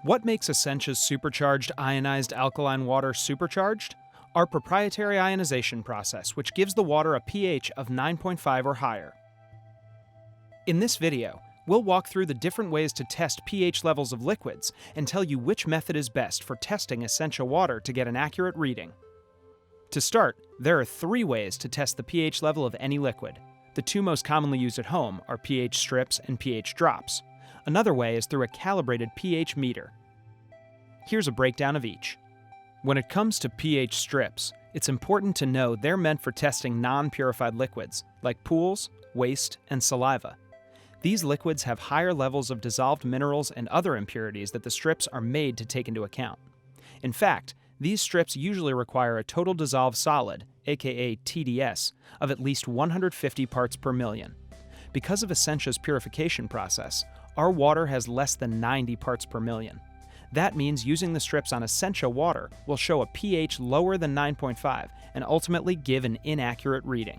What makes Essentia's supercharged ionized alkaline water supercharged? Our proprietary ionization process, which gives the water a pH of 9.5 or higher. In this video, we'll walk through the different ways to test pH levels of liquids and tell you which method is best for testing Essentia water to get an accurate reading. To start, there are 3 ways to test the pH level of any liquid. The 2 most commonly used at home are pH strips and pH drops. Another way is through a calibrated pH meter. Here's a breakdown of each. When it comes to pH strips, it's important to know they're meant for testing non-purified liquids, like pools, waste, and saliva. These liquids have higher levels of dissolved minerals and other impurities that the strips are made to take into account. In fact, these strips usually require a total dissolved solid, aka TDS, of at least 150 parts per million. Because of Essentia's purification process, our water has less than 90 parts per million. That means using the strips on Essentia water will show a pH lower than 9.5 and ultimately give an inaccurate reading.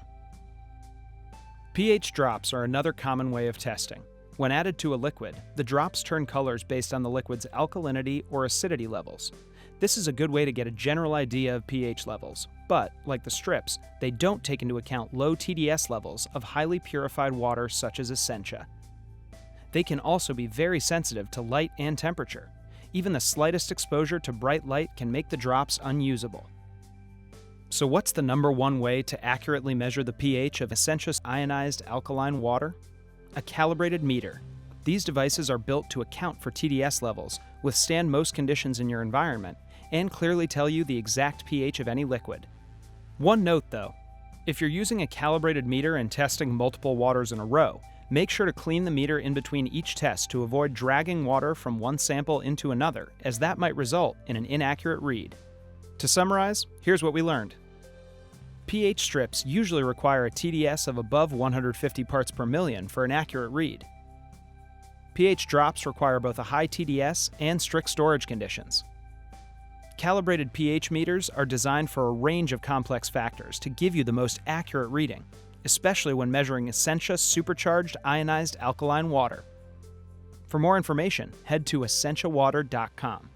pH drops are another common way of testing. When added to a liquid, the drops turn colors based on the liquid's alkalinity or acidity levels. This is a good way to get a general idea of pH levels, but, like the strips, they don't take into account low TDS levels of highly purified water such as Essentia. They can also be very sensitive to light and temperature. Even the slightest exposure to bright light can make the drops unusable. So what's the number 1 way to accurately measure the pH of Essentia's ionized alkaline water? A calibrated meter. These devices are built to account for TDS levels, withstand most conditions in your environment, and clearly tell you the exact pH of any liquid. One note though, if you're using a calibrated meter and testing multiple waters in a row, make sure to clean the meter in between each test to avoid dragging water from one sample into another, as that might result in an inaccurate read. To summarize, here's what we learned. pH strips usually require a TDS of above 150 parts per million for an accurate read. pH drops require both a high TDS and strict storage conditions. Calibrated pH meters are designed for a range of complex factors to give you the most accurate reading, especially when measuring Essentia supercharged ionized alkaline water. For more information, head to essentiawater.com.